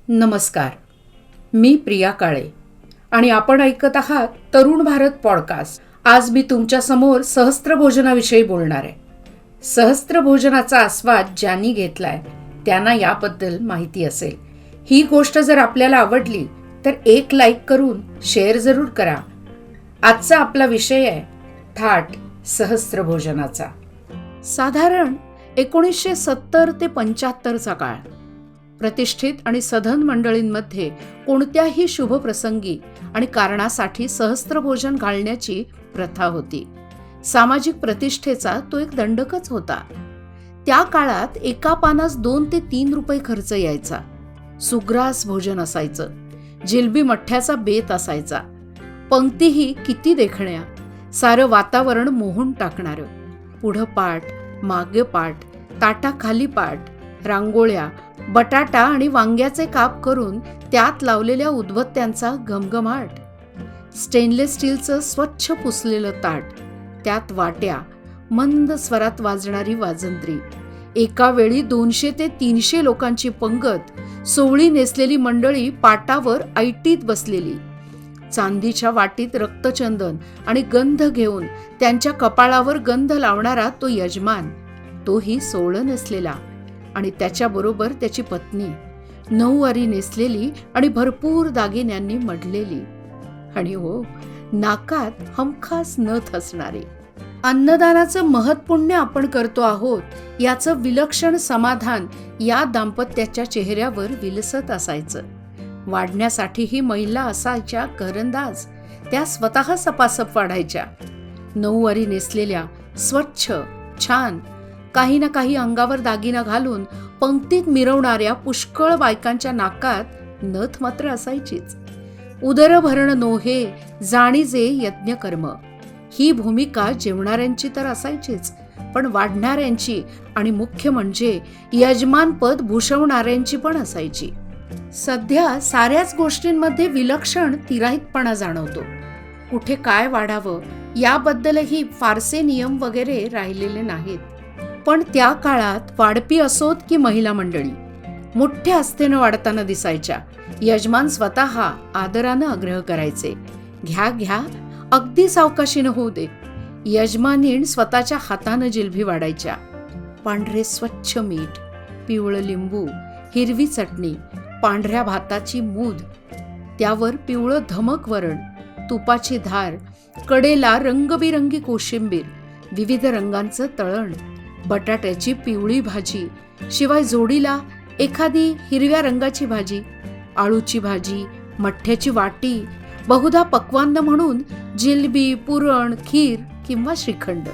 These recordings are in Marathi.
नमस्कार. मी प्रिया काळे आणि आपण ऐकत आहात तरुण भारत पॉडकास्ट. आज मी तुमच्यासमोर सहस्त्रभोजनाविषयी बोलणार आहे. सहस्त्रभोजनाचा आस्वाद ज्यांनी घेतलाय त्यांना याबद्दल माहिती असेल. ही गोष्ट जर आपल्याला आवडली तर एक लाईक करून शेअर जरूर करा. आजचा आपला विषय आहे थाट सहस्त्रभोजनाचा. साधारण 1970 ते 75चा काळ. प्रतिष्ठित आणि सधन मंडळींमध्ये कोणत्याही शुभप्रसंगी आणि कारणासाठी सहस्त्रभोजन घालण्याची प्रथा होती. सामाजिक प्रतिष्ठेचा तो एक दंडकच होता. त्या काळात एका पानास 2 ते 3 रुपये खर्च यायचा. सुग्रास भोजन असायचं. जिलबी मठ्ठ्याचा बेत असायचा. पंक्तीही किती देखण्या. सारं वातावरण मोहून टाकणारं. पुढं पाट, मागे पाट, ताटाखाली पाट, रांगोळ्या, बटाटा आणि वांग्याचे काप करून त्यात लावलेल्या उदबत्त्यांचा घमघमाट. स्टेनलेस स्टीलचं स्वच्छ पुसलेलं ताट, त्यात वाट्या, मंद स्वरात वाजणारी वाजंत्री. एका वेळी 200 ते 300 लोकांची पंगत, सोवळी नेसलेली मंडळी पाटावर ऐटीत बसलेली. चांदीच्या वाटीत रक्तचंदन आणि गंध घेऊन त्यांच्या कपाळावर गंध लावणारा तो यजमान, तोही सोवळं नेसलेला, आणि त्याच्याबरोबर त्याची पत्नी, नऊवारी नेसलेली आणि भरपूर दागिन्यांनी मढलेली. आणि हो, नाकात हमखास नथ असणारे. अन्नदानाचं महत्पुण्य आपण करतो आहोत याचं विलक्षण समाधान या दाम्पत्याच्या चेहऱ्यावर विलसत असायचं. वाढण्यासाठीही महिला असायच्या घरंदाज. त्या स्वतः सपासप वाढायच्या. नऊवारी नेसलेल्या, स्वच्छ, छान, काही ना काही अंगावर दागिना घालून पंक्तीत मिरवणाऱ्या पुष्कळ बायकांच्या नाकात नथ मात्र असायचीच. उदर भरण नोहे, जाणीजे यज्ञकर्म, ही भूमिका जेवणाऱ्यांची तर असायचीच, पण वाढणाऱ्यांची आणि मुख्य म्हणजे यजमानपद भूषवणाऱ्यांची पण असायची. सध्या साऱ्याच गोष्टींमध्ये विलक्षण तिराहितपणा जाणवतो. कुठे काय वाढावं याबद्दलही फारसे नियम वगैरे राहिलेले नाहीत. पण त्या काळात वाढपी असोत की महिला मंडळी, मोठ्या आस्थेनं वाढताना दिसायच्या. यजमान स्वतः आदरानं आग्रह करायचे, घ्या घ्या, अगदी सावकाशीनं होऊ दे. यजमानीण स्वतःच्या हातानं जिलबी वाढायच्या. पांढरे स्वच्छ मीठ, पिवळं लिंबू, हिरवी चटणी, पांढऱ्या भाताची मूद, त्यावर पिवळं धमक वरण, तुपाची धार, कडेला रंगबिरंगी कोशिंबीर, विविध रंगांचं तळण, बटाट्याची पिवळी भाजी, शिवाय जोडीला एखादी हिरव्या रंगाची भाजी, आळूची भाजी, मठ्ठ्याची वाटी, बहुधा पक्वान्न म्हणून जिलबी, पुरण, खीर किंवा श्रीखंड,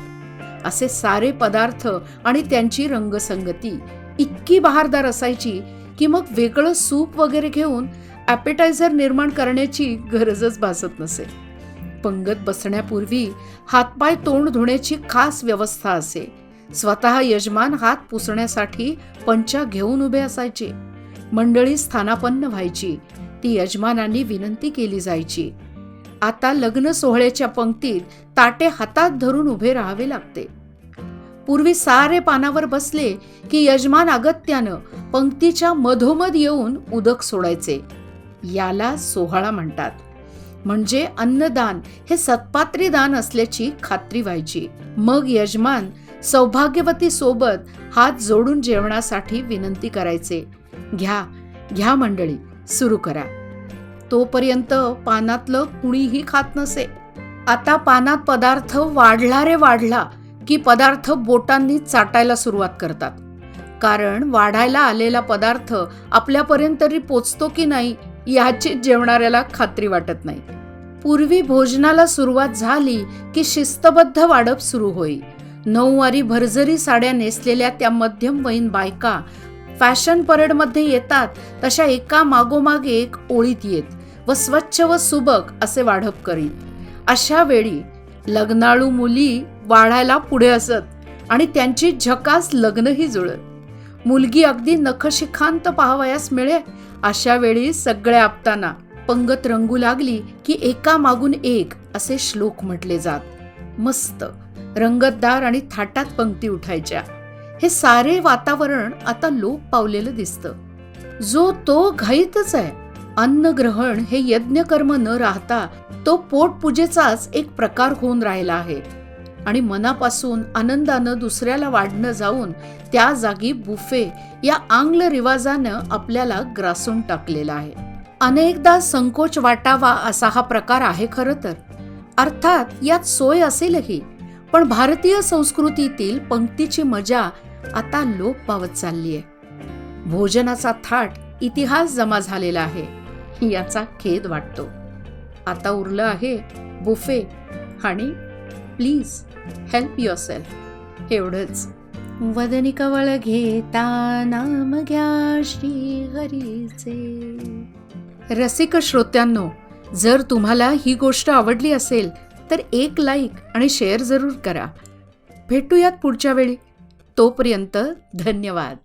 असे सारे पदार्थ आणि त्यांची रंगसंगती इतकी बहारदार असायची की मग वेगळं सूप वगैरे घेऊन ॲपेटायझर निर्माण करण्याची गरजच भासत नसे. पंगत बसण्यापूर्वी हातपाय तोंड धुण्याची खास व्यवस्था असे. स्वतः यजमान हात पुसण्यासाठी पंचा घेऊन उभे असायचे. मंडळी स्थानापन्न व्हायची. ती यजमानांनी विनंती केली जायची. आता लग्न सोहळ्याच्या पंक्तीत ताटे हातात धरून उभे राहावे लागते. पूर्वी सारे पानावर बसले की यजमान अगत्यानं पंक्तीच्या मधोमध येऊन उदक सोडायचे. याला सोहळा म्हणतात. म्हणजे अन्नदान हे सत्पात्री दान असल्याची खात्री व्हायची. मग यजमान सौभाग्यवती सोबत हात जोडून जेवणासाठी विनंती करायचे, घ्या घ्या मंडळी, सुरू करा. तोपर्यंत पानातलं कुणीही खात नसे. आता पानात पदार्थ वाढला रे वाढला की पदार्थ बोटांनी चाटायला सुरुवात करतात. कारण वाढायला आलेला पदार्थ आपल्यापर्यंत तरी पोचतो की नाही याची जेवणाऱ्याला खात्री वाटत नाही. पूर्वी भोजनाला सुरुवात झाली की शिस्तबद्ध वाढप सुरू होई. नऊवारी भरजरी साड्या नेसलेल्या त्या मध्यमवयीन बायका फॅशन परेडमध्ये येतात तशा एका मागोमाग एक ओळीत येत व स्वच्छ व सुबक असे वाढप करीत. अशा वेळी लग्नाळू मुली वाढायला पुढे असत आणि त्यांची झकास लग्नही जुळत. मुलगी अगदी नखशिखांत पाहावयास मिळे अशा वेळी सगळ्या आपताना पंगत रंगू लागली की एका मागून एक असे श्लोक म्हटले जात. मस्त रंगतदार आणि थाटात पंक्ती उठायच्या. हे सारे वातावरण आता लोप पावलेलं दिसतं. जो तो घाईतच आहे. अन्न ग्रहण हे यज्ञकर्म न राहता तो पोटपूजेचाच एक प्रकार होऊन राहिला आहे. आणि मनापासून आनंदानं दुसऱ्याला वाढणं जाऊन त्या जागी बुफे या आंग्ल रिवाजानं आपल्याला ग्रासून टाकलेला आहे. अनेकदा संकोच वाटावा असा हा प्रकार आहे खरं तर. अर्थात यात सोय असेलही, पण भारतीय संस्कृतीतील पंक्तीची मजा आता लोप पावत चालली आहे. भोजनाचा थाट इतिहास जमा झालेला आहे, याचा खेद वाटतो. आता उरलं आहे बुफे आणि प्लीज हेल्प युअरसेल्फ, एवढंच. वदनी कवळ घेता नाम घ्या श्री हरीचे. रसिक श्रोत्यांनो, जर तुम्हाला ही गोष्ट आवडली असेल तर एक लाईक आणि शेअर जरूर करा. भेटूयात पुढच्या वेळी. तोपर्यंत धन्यवाद.